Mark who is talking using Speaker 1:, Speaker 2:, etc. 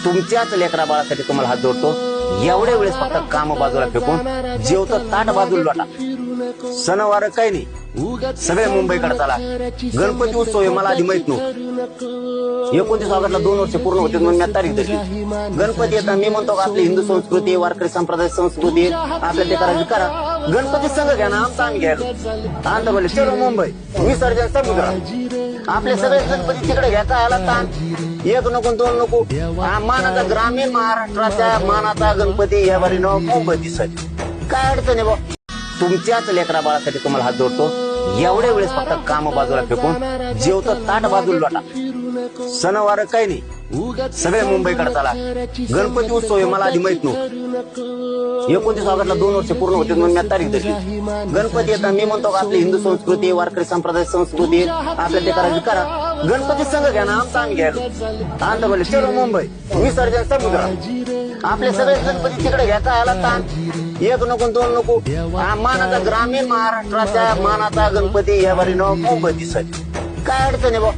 Speaker 1: तुमच्याच लेकरा बाळासाठी तुम्हाला हात जोडतो. एवढ्या वेळेस फक्त काम बाजूला फेकून जेवतं ताट बाजूला लोटा. सणवार काही नाही, सगळे मुंबईकडे चला. गणपती उत्सव आहे, मला आधी माहित नव्हतं. 29 ऑगस्टला 2 वर्ष पूर्ण होते म्हणून मी तारीख धरली. गणपती येतात, मी म्हणतो का आपली हिंदू संस्कृती, वारकरी संप्रदाय संस्कृती आपल्या ते करायची करा. गणपती संघ घ्या ना, आमचा आम्ही घ्यायलो. आणतो बोलले चलो मुंबई, विसर्जन समुद्र. आपले सगळे गणपती तिकडे घ्या, काय आला ताण. एक नको दोन नको. मानाचा ग्रामीण महाराष्ट्राच्या मानाचा गणपती या बारी नाव मुंबईसाठी काय अडचण आहे बा. तुमच्याच लेकरा बाळासाठी तुम्हाला हात जोडतो. एवढ्या वेळेस फक्त काम बाजूला फेकून जेवतं ताट बाजूला लोटा. सणवार काही नाही, सगळे मुंबईकडे चला. गणपती उत्सव आहे, मला आधी माहित नव्हतं. 29 ऑगस्टला 2 वर्ष पूर्ण होते म्हणून मी तारीख धरली. गणपती येतात, मी म्हणतो का आपली हिंदू संस्कृती, वारकरी संप्रदाय संस्कृती आपल्या ते करायची करा. गणपती संघ घ्या ना, आमचा आम्ही घ्यायलो. आणतो बोलले चलो मुंबई, विसर्जन समुद्र. आपले सगळे गणपती तिकडे घ्या, काय आला ताण. एक नको दोन नको. मानाचा ग्रामीण महाराष्ट्राच्या मानाचा गणपती या बारी नाव मुंबईसाठी काय अडचण आहे बा.